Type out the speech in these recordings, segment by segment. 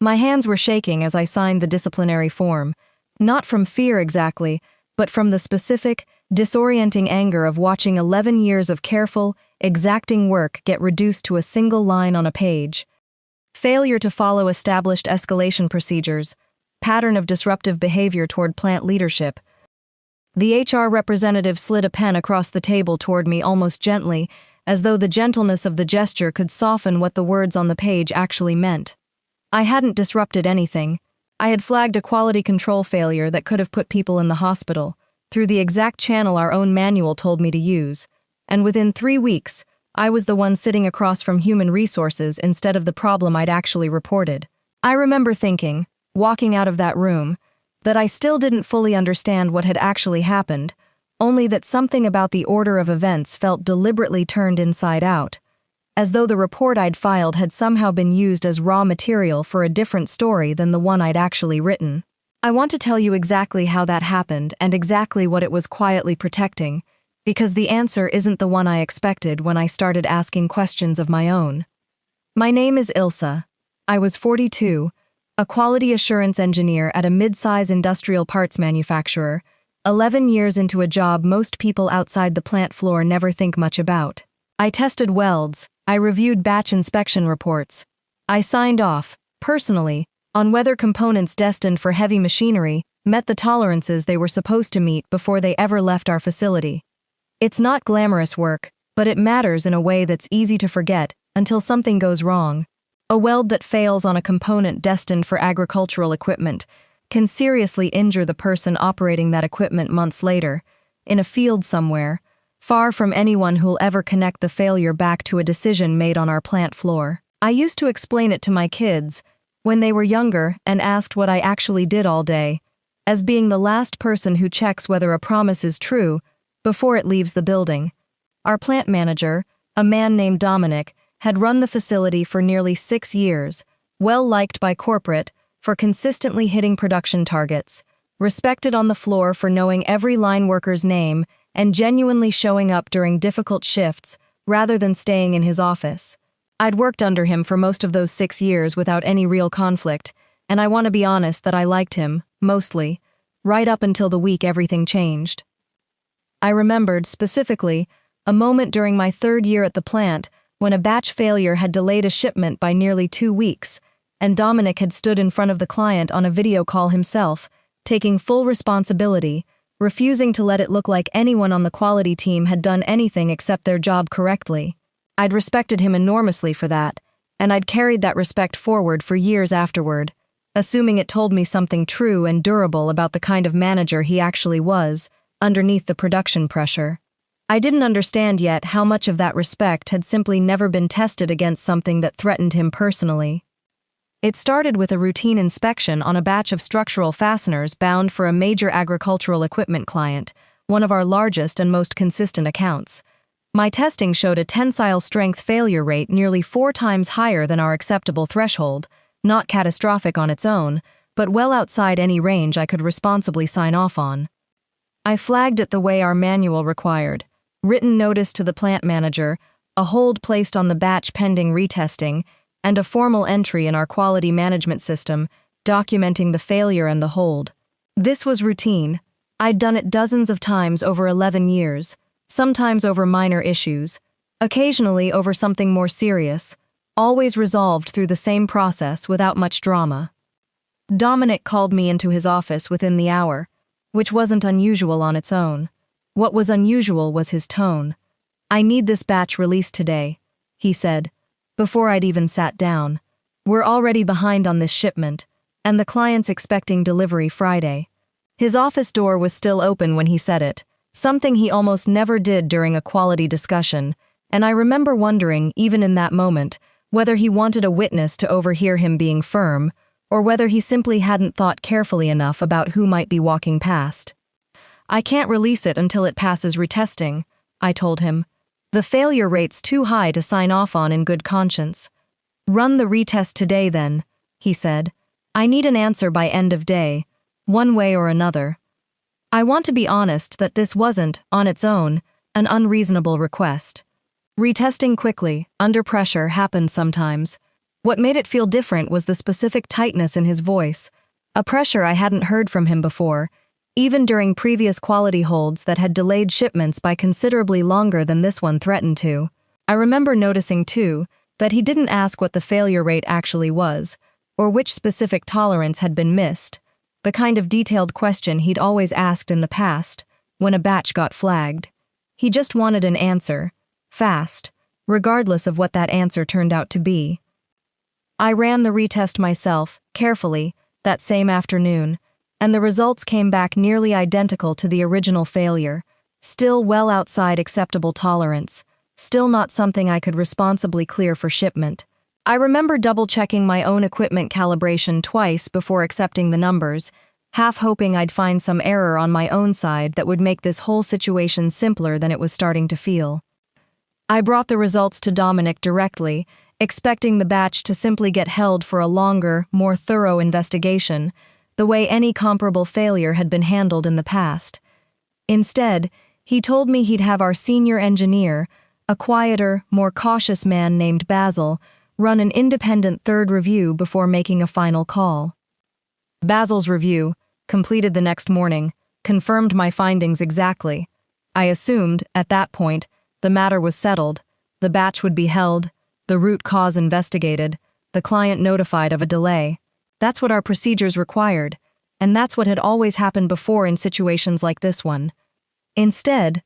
My hands were shaking as I signed the disciplinary form, not from fear exactly, but from the specific, disorienting anger of watching 11 years of careful, exacting work get reduced to a single line on a page. Failure to follow established escalation procedures, pattern of disruptive behavior toward plant leadership. The HR representative slid a pen across the table toward me almost gently, as though the gentleness of the gesture could soften what the words on the page actually meant. I hadn't disrupted anything. I had flagged a quality control failure that could have put people in the hospital, through the exact channel our own manual told me to use, and within 3 weeks, I was the one sitting across from human resources instead of the problem I'd actually reported. I remember thinking, walking out of that room, that I still didn't fully understand what had actually happened, only that something about the order of events felt deliberately turned inside out, as though the report I'd filed had somehow been used as raw material for a different story than the one I'd actually written. I want to tell you exactly how that happened and exactly what it was quietly protecting, because the answer isn't the one I expected when I started asking questions of my own. My name is Ilsa. I was 42, a quality assurance engineer at a mid-size industrial parts manufacturer, 11 years into a job most people outside the plant floor never think much about. I tested welds, I reviewed batch inspection reports. I signed off, personally, on whether components destined for heavy machinery met the tolerances they were supposed to meet before they ever left our facility. It's not glamorous work, but it matters in a way that's easy to forget until something goes wrong. A weld that fails on a component destined for agricultural equipment can seriously injure the person operating that equipment months later, in a field somewhere, far from anyone who'll ever connect the failure back to a decision made on our plant floor. I used to explain it to my kids, when they were younger and asked what I actually did all day, as being the last person who checks whether a promise is true before it leaves the building. Our plant manager, a man named Dominic, had run the facility for nearly 6 years, well liked by corporate for consistently hitting production targets, respected on the floor for knowing every line worker's name and genuinely showing up during difficult shifts rather than staying in his office. I'd worked under him for most of those 6 years without any real conflict, and I want to be honest that I liked him, mostly, right up until the week everything changed. I remembered, specifically, a moment during my 3rd year at the plant when a batch failure had delayed a shipment by nearly 2 weeks, and Dominic had stood in front of the client on a video call himself, taking full responsibility, refusing to let it look like anyone on the quality team had done anything except their job correctly. I'd respected him enormously for that, and I'd carried that respect forward for years afterward, assuming it told me something true and durable about the kind of manager he actually was, underneath the production pressure. I didn't understand yet how much of that respect had simply never been tested against something that threatened him personally. It started with a routine inspection on a batch of structural fasteners bound for a major agricultural equipment client, one of our largest and most consistent accounts. My testing showed a tensile strength failure rate nearly 4 times higher than our acceptable threshold, not catastrophic on its own, but well outside any range I could responsibly sign off on. I flagged it the way our manual required: written notice to the plant manager, a hold placed on the batch pending retesting, and a formal entry in our quality management system documenting the failure and the hold. This was routine. I'd done it dozens of times over 11 years, sometimes over minor issues, occasionally over something more serious, always resolved through the same process without much drama. Dominic called me into his office within the hour, which wasn't unusual on its own. What was unusual was his tone. "I need this batch released today," he said, before I'd even sat down. "We're already behind on this shipment, and the client's expecting delivery Friday." His office door was still open when he said it, something he almost never did during a quality discussion, and I remember wondering, even in that moment, whether he wanted a witness to overhear him being firm, or whether he simply hadn't thought carefully enough about who might be walking past. "I can't release it until it passes retesting," I told him. "The failure rate's too high to sign off on in good conscience." "Run the retest today then," he said. "I need an answer by end of day, one way or another." I want to be honest that this wasn't, on its own, an unreasonable request. Retesting quickly, under pressure, happens sometimes. What made it feel different was the specific tightness in his voice, a pressure I hadn't heard from him before, even during previous quality holds that had delayed shipments by considerably longer than this one threatened to. I remember noticing, too, that he didn't ask what the failure rate actually was, or which specific tolerance had been missed, the kind of detailed question he'd always asked in the past, when a batch got flagged. He just wanted an answer, fast, regardless of what that answer turned out to be. I ran the retest myself, carefully, that same afternoon, and the results came back nearly identical to the original failure, still well outside acceptable tolerance, still not something I could responsibly clear for shipment. I remember double-checking my own equipment calibration twice before accepting the numbers, half hoping I'd find some error on my own side that would make this whole situation simpler than it was starting to feel. I brought the results to Dominic directly, expecting the batch to simply get held for a longer, more thorough investigation, the way any comparable failure had been handled in the past. Instead, he told me he'd have our senior engineer, a quieter, more cautious man named Basil, run an independent third review before making a final call. Basil's review, completed the next morning, confirmed my findings exactly. I assumed, at that point, the matter was settled, the batch would be held, the root cause investigated, the client notified of a delay. That's what our procedures required, and that's what had always happened before in situations like this one. Instead,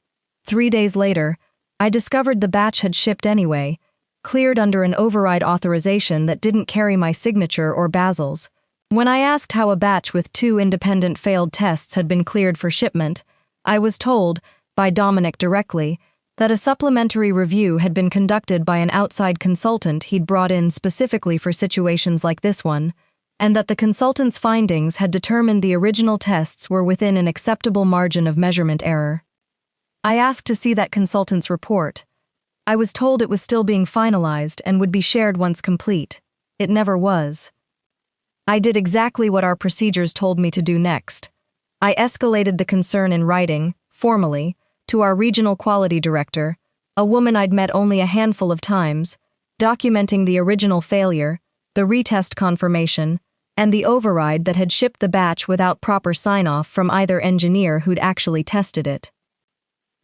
3 days later, I discovered the batch had shipped anyway, cleared under an override authorization that didn't carry my signature or Basil's. When I asked how a batch with 2 independent failed tests had been cleared for shipment, I was told, by Dominic directly, that a supplementary review had been conducted by an outside consultant he'd brought in specifically for situations like this one, and that the consultant's findings had determined the original tests were within an acceptable margin of measurement error. I asked to see that consultant's report. I was told it was still being finalized and would be shared once complete. It never was. I did exactly what our procedures told me to do next. I escalated the concern in writing, formally, to our regional quality director, a woman I'd met only a handful of times, documenting the original failure, the retest confirmation, and the override that had shipped the batch without proper sign-off from either engineer who'd actually tested it.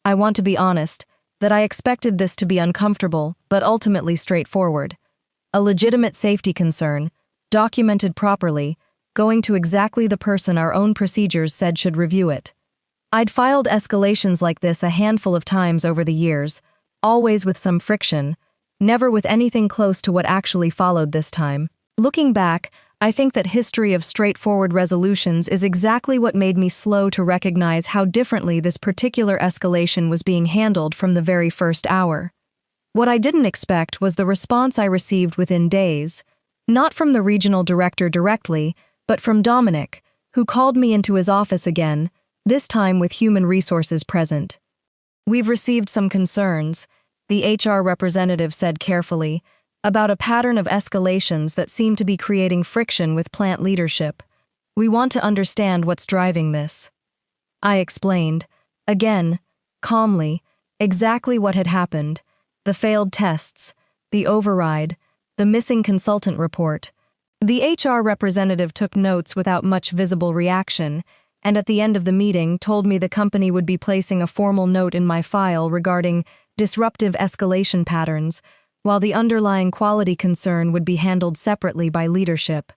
I want to be honest, that I expected this to be uncomfortable, but ultimately straightforward. A legitimate safety concern, documented properly, going to exactly the person our own procedures said should review it. I'd filed escalations like this a handful of times over the years, always with some friction, never with anything close to what actually followed this time. Looking back, I think that history of straightforward resolutions is exactly what made me slow to recognize how differently this particular escalation was being handled from the very first hour. What I didn't expect was the response I received within days, not from the regional director directly, but from Dominic, who called me into his office again, this time with human resources present. "We've received some concerns," the HR representative said carefully, "about a pattern of escalations that seem to be creating friction with plant leadership. We want to understand what's driving this." I explained, again, calmly, exactly what had happened: the failed tests, the override, the missing consultant report. The HR representative took notes without much visible reaction, and at the end of the meeting told me the company would be placing a formal note in my file regarding disruptive escalation patterns, while the underlying quality concern would be handled separately by leadership.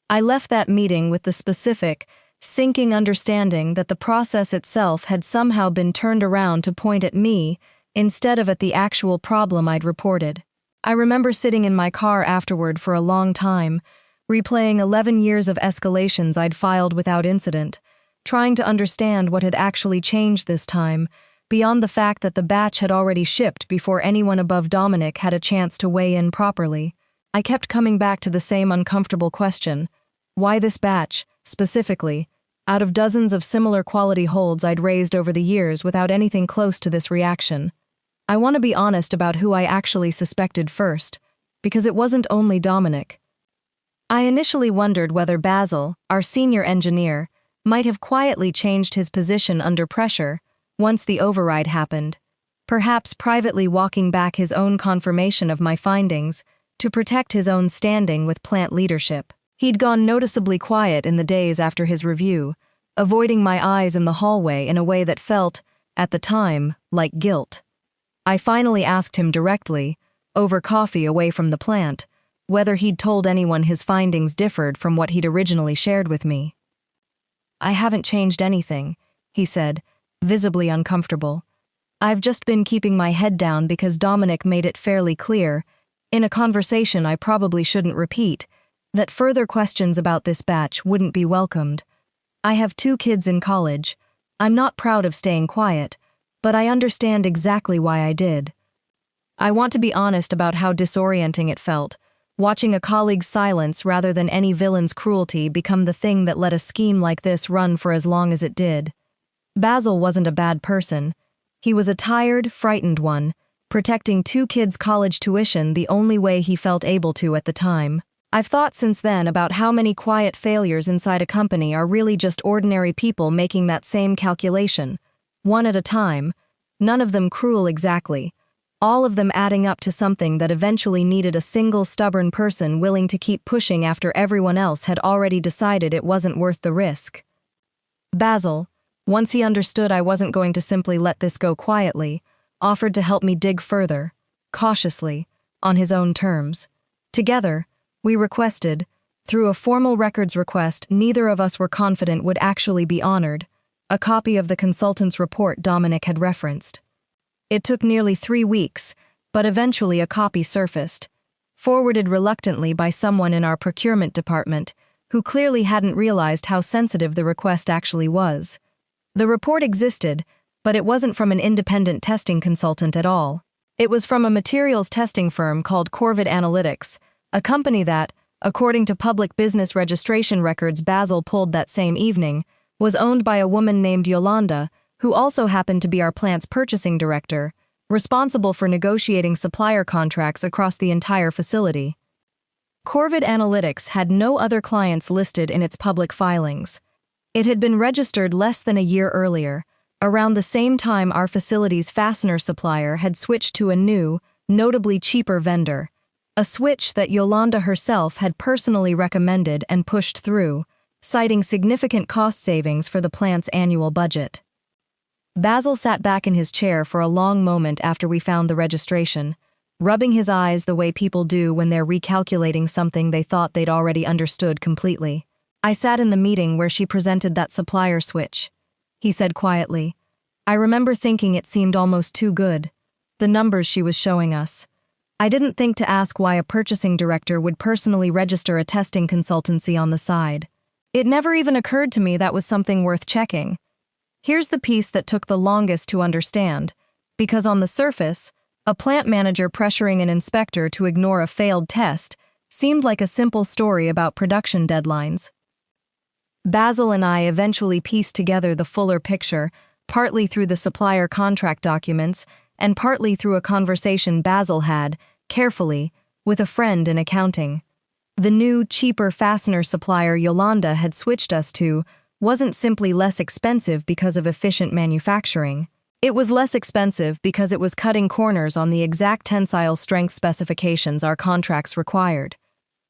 I left that meeting with the specific, sinking understanding that the process itself had somehow been turned around to point at me instead of at the actual problem I'd reported. I remember sitting in my car afterward for a long time, replaying 11 years of escalations I'd filed without incident, trying to understand what had actually changed this time, beyond the fact that the batch had already shipped before anyone above Dominic had a chance to weigh in properly. I kept coming back to the same uncomfortable question: why this batch, specifically, out of dozens of similar quality holds I'd raised over the years without anything close to this reaction? I want to be honest about who I actually suspected first, because it wasn't only Dominic. I initially wondered whether Basil, our senior engineer, might have quietly changed his position under pressure once the override happened, perhaps privately walking back his own confirmation of my findings, to protect his own standing with plant leadership. He'd gone noticeably quiet in the days after his review, avoiding my eyes in the hallway in a way that felt, at the time, like guilt. I finally asked him directly, over coffee away from the plant, whether he'd told anyone his findings differed from what he'd originally shared with me. "I haven't changed anything," he said, visibly uncomfortable. "I've just been keeping my head down because Dominic made it fairly clear, in a conversation I probably shouldn't repeat, that further questions about this batch wouldn't be welcomed. I have 2 kids in college. I'm not proud of staying quiet, but I understand exactly why I did." I want to be honest about how disorienting it felt, watching a colleague's silence rather than any villain's cruelty become the thing that let a scheme like this run for as long as it did. Basil wasn't a bad person. He was a tired, frightened one, protecting 2 kids' college tuition the only way he felt able to at the time. I've thought since then about how many quiet failures inside a company are really just ordinary people making that same calculation, one at a time, none of them cruel exactly, all of them adding up to something that eventually needed a single stubborn person willing to keep pushing after everyone else had already decided it wasn't worth the risk. Basil, once he understood I wasn't going to simply let this go quietly, offered to help me dig further, cautiously, on his own terms. Together, we requested, through a formal records request neither of us were confident would actually be honored, a copy of the consultant's report Dominic had referenced. It took nearly 3 weeks, but eventually a copy surfaced, forwarded reluctantly by someone in our procurement department, who clearly hadn't realized how sensitive the request actually was. The report existed, but it wasn't from an independent testing consultant at all. It was from a materials testing firm called Corvid Analytics, a company that, according to public business registration records Basil pulled that same evening, was owned by a woman named Yolanda, who also happened to be our plant's purchasing director, responsible for negotiating supplier contracts across the entire facility. Corvid Analytics had no other clients listed in its public filings. It had been registered less than a year earlier, around the same time our facility's fastener supplier had switched to a new, notably cheaper vendor, a switch that Yolanda herself had personally recommended and pushed through, citing significant cost savings for the plant's annual budget. Basil sat back in his chair for a long moment after we found the registration, rubbing his eyes the way people do when they're recalculating something they thought they'd already understood completely. "I sat in the meeting where she presented that supplier switch," he said quietly. "I remember thinking it seemed almost too good, the numbers she was showing us. I didn't think to ask why a purchasing director would personally register a testing consultancy on the side. It never even occurred to me that was something worth checking. Here's the piece that took the longest to understand, because on the surface, a plant manager pressuring an inspector to ignore a failed test seemed like a simple story about production deadlines. Basil and I eventually pieced together the fuller picture, partly through the supplier contract documents and partly through a conversation Basil had, carefully, with a friend in accounting. The new, cheaper fastener supplier Yolanda had switched us to wasn't simply less expensive because of efficient manufacturing. It was less expensive because it was cutting corners on the exact tensile strength specifications our contracts required.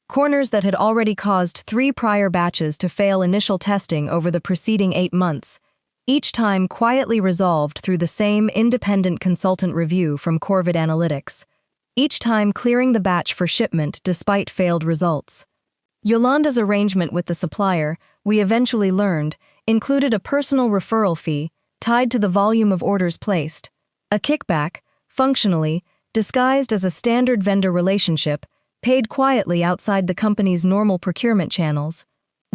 Corners that had already caused 3 prior batches to fail initial testing over the preceding 8 months, each time quietly resolved through the same independent consultant review from Corvid Analytics, each time clearing the batch for shipment despite failed results. Yolanda's arrangement with the supplier, we eventually learned, included a personal referral fee tied to the volume of orders placed, a kickback, functionally, disguised as a standard vendor relationship, paid quietly outside the company's normal procurement channels.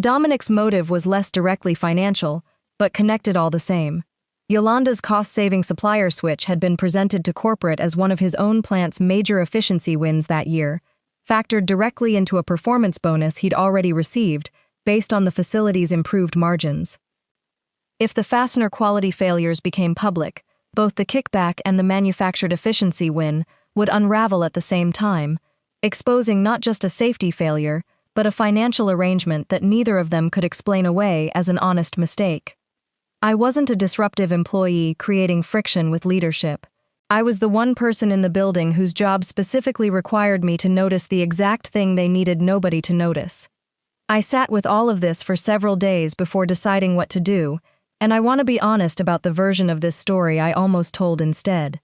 Dominic's motive was less directly financial, but connected all the same. Yolanda's cost-saving supplier switch had been presented to corporate as one of his own plant's major efficiency wins that year, factored directly into a performance bonus he'd already received based on the facility's improved margins. If the fastener quality failures became public, both the kickback and the manufactured efficiency win would unravel at the same time, exposing not just a safety failure, but a financial arrangement that neither of them could explain away as an honest mistake. I wasn't a disruptive employee creating friction with leadership. I was the one person in the building whose job specifically required me to notice the exact thing they needed nobody to notice. I sat with all of this for several days before deciding what to do, and I want to be honest about the version of this story I almost told instead.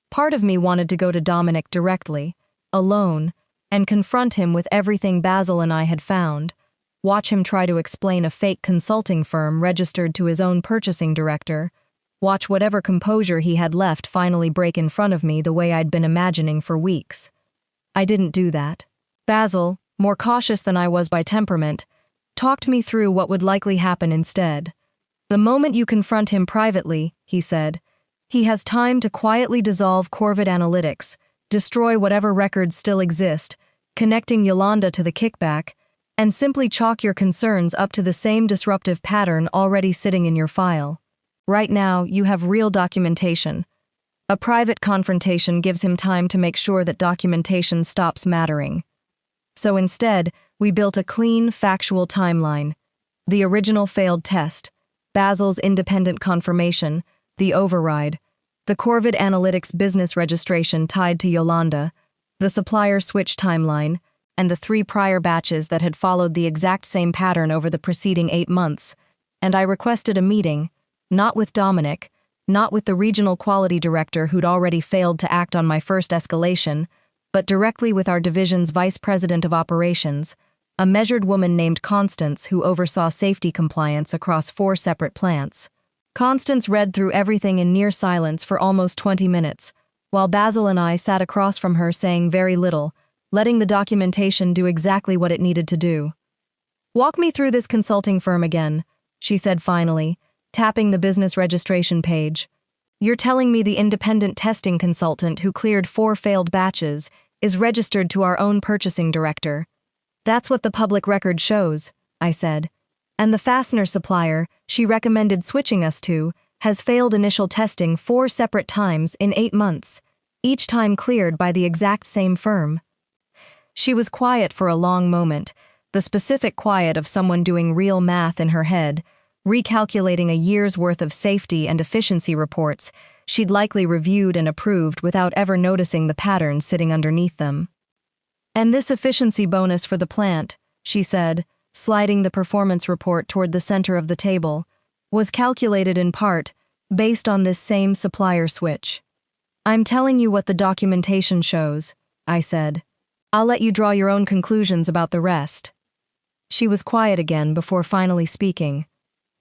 Part of me wanted to go to Dominic directly, alone, and confront him with everything Basil and I had found, watch him try to explain a fake consulting firm registered to his own purchasing director, watch whatever composure he had left finally break in front of me the way I'd been imagining for weeks. I didn't do that. Basil, more cautious than I was by temperament, talked me through what would likely happen instead. The moment you confront him privately, he said, he has time to quietly dissolve Corvid Analytics, destroy whatever records still exist, connecting Yolanda to the kickback, and simply chalk your concerns up to the same disruptive pattern already sitting in your file. Right now, you have real documentation. A private confrontation gives him time to make sure that documentation stops mattering. So instead, we built a clean, factual timeline. The original failed test, Basil's independent confirmation, the override, the Corvid Analytics business registration tied to Yolanda, the supplier switch timeline, and the 3 prior batches that had followed the exact same pattern over the preceding 8 months, and I requested a meeting, not with Dominic, not with the regional quality director who'd already failed to act on my first escalation, but directly with our division's vice president of operations, a measured woman named Constance who oversaw safety compliance across 4 separate plants. Constance read through everything in near silence for almost 20 minutes, while Basil and I sat across from her saying very little, letting the documentation do exactly what it needed to do. "Walk me through this consulting firm again," she said finally, tapping the business registration page. "You're telling me the independent testing consultant who cleared 4 failed batches is registered to our own purchasing director." "That's what the public record shows," I said. "And the fastener supplier she recommended switching us to has failed initial testing 4 separate times in 8 months, each time cleared by the exact same firm." She was quiet for a long moment, the specific quiet of someone doing real math in her head, recalculating a year's worth of safety and efficiency reports she'd likely reviewed and approved without ever noticing the patterns sitting underneath them. "And this efficiency bonus for the plant," she said, sliding the performance report toward the center of the table, "was calculated in part based on this same supplier switch." "I'm telling you what the documentation shows," I said. "I'll let you draw your own conclusions about the rest." She was quiet again before finally speaking.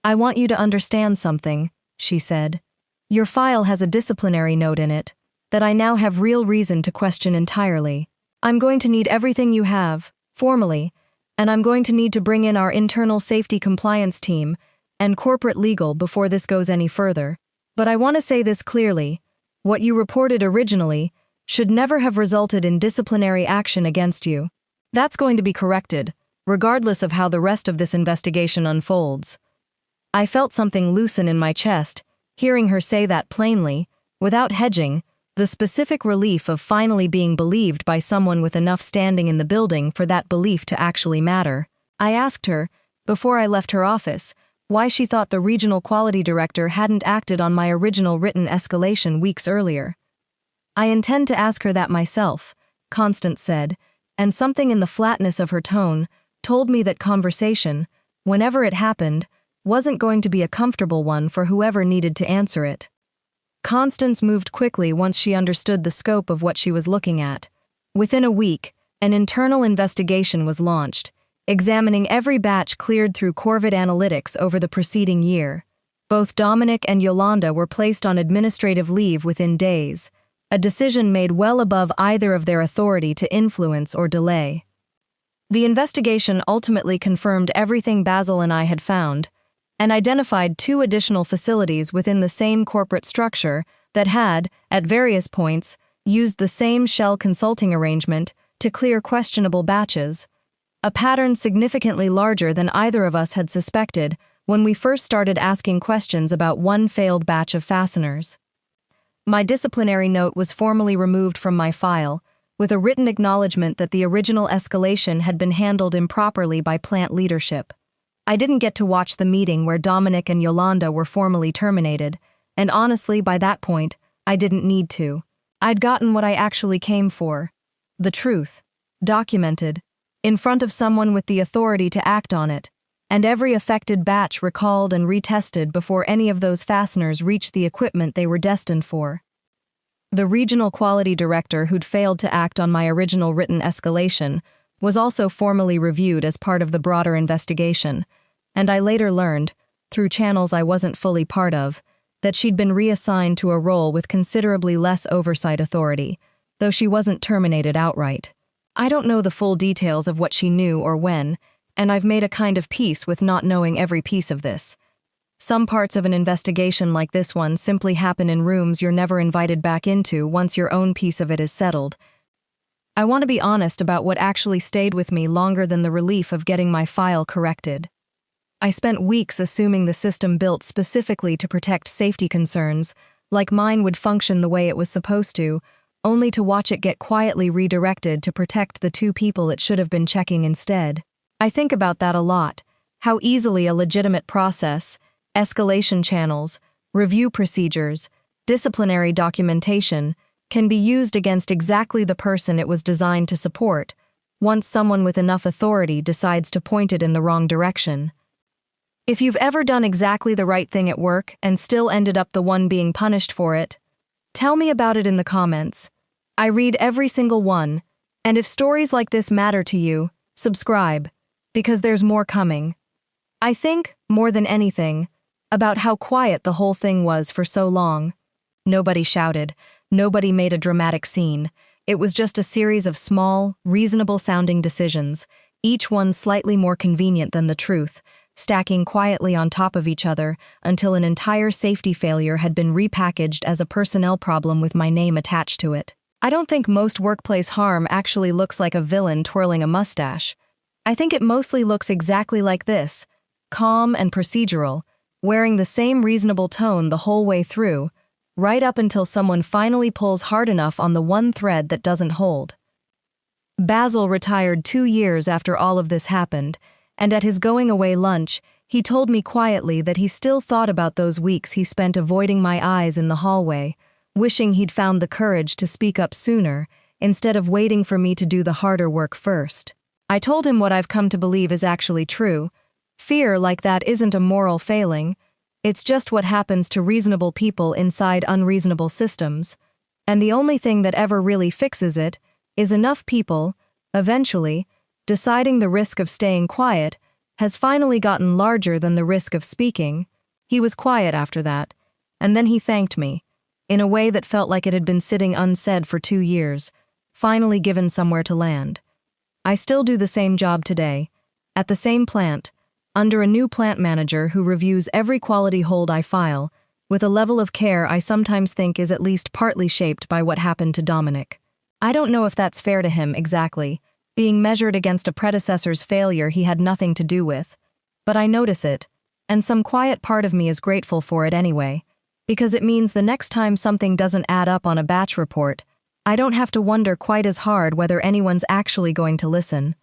"I want you to understand something," she said. "Your file has a disciplinary note in it that I now have real reason to question entirely. I'm going to need everything you have, formally, and I'm going to need to bring in our internal safety compliance team and corporate legal before this goes any further. But I want to say this clearly, what you reported originally should never have resulted in disciplinary action against you. That's going to be corrected, regardless of how the rest of this investigation unfolds." I felt something loosen in my chest, hearing her say that plainly, without hedging, the specific relief of finally being believed by someone with enough standing in the building for that belief to actually matter. I asked her, before I left her office, why she thought the regional quality director hadn't acted on my original written escalation weeks earlier. "I intend to ask her that myself," Constance said, and something in the flatness of her tone told me that conversation, whenever it happened, wasn't going to be a comfortable one for whoever needed to answer it. Constance moved quickly once she understood the scope of what she was looking at. Within a week, an internal investigation was launched, examining every batch cleared through Corvid Analytics over the preceding year. Both Dominic and Yolanda were placed on administrative leave within days, a decision made well above either of their authority to influence or delay. The investigation ultimately confirmed everything Basil and I had found, and identified 2 additional facilities within the same corporate structure that had, at various points, used the same shell consulting arrangement to clear questionable batches, a pattern significantly larger than either of us had suspected when we first started asking questions about one failed batch of fasteners. My disciplinary note was formally removed from my file, with a written acknowledgement that the original escalation had been handled improperly by plant leadership. I didn't get to watch the meeting where Dominic and Yolanda were formally terminated, and honestly, by that point, I didn't need to. I'd gotten what I actually came for. The truth. Documented. In front of someone with the authority to act on it. And every affected batch recalled and retested before any of those fasteners reached the equipment they were destined for. The regional quality director who'd failed to act on my original written escalation was also formally reviewed as part of the broader investigation, and I later learned, through channels I wasn't fully part of, that she'd been reassigned to a role with considerably less oversight authority, though she wasn't terminated outright. I don't know the full details of what she knew or when, and I've made a kind of peace with not knowing every piece of this. Some parts of an investigation like this one simply happen in rooms you're never invited back into once your own piece of it is settled. I want to be honest about what actually stayed with me longer than the relief of getting my file corrected. I spent weeks assuming the system built specifically to protect safety concerns, like mine would function the way it was supposed to, only to watch it get quietly redirected to protect the two people it should have been checking instead. I think about that a lot, how easily a legitimate process, escalation channels, review procedures, disciplinary documentation can be used against exactly the person it was designed to support, once someone with enough authority decides to point it in the wrong direction. If you've ever done exactly the right thing at work and still ended up the one being punished for it, tell me about it in the comments. I read every single one, and if stories like this matter to you, subscribe, because there's more coming. I think, more than anything, about how quiet the whole thing was for so long. Nobody shouted, nobody made a dramatic scene. It was just a series of small, reasonable-sounding decisions, each one slightly more convenient than the truth, stacking quietly on top of each other until an entire safety failure had been repackaged as a personnel problem with my name attached to it. I don't think most workplace harm actually looks like a villain twirling a mustache. I think it mostly looks exactly like this, calm and procedural, wearing the same reasonable tone the whole way through, right up until someone finally pulls hard enough on the one thread that doesn't hold. Basil retired 2 years after all of this happened, and at his going-away lunch, he told me quietly that he still thought about those weeks he spent avoiding my eyes in the hallway, wishing he'd found the courage to speak up sooner, instead of waiting for me to do the harder work first. I told him what I've come to believe is actually true. Fear like that isn't a moral failing. It's just what happens to reasonable people inside unreasonable systems. And the only thing that ever really fixes it is enough people, eventually, deciding the risk of staying quiet has finally gotten larger than the risk of speaking. He was quiet after that, and then he thanked me, in a way that felt like it had been sitting unsaid for 2 years, finally given somewhere to land. I still do the same job today, at the same plant, under a new plant manager who reviews every quality hold I file, with a level of care I sometimes think is at least partly shaped by what happened to Dominic. I don't know if that's fair to him exactly, being measured against a predecessor's failure he had nothing to do with, but I notice it, and some quiet part of me is grateful for it anyway, because it means the next time something doesn't add up on a batch report, I don't have to wonder quite as hard whether anyone's actually going to listen.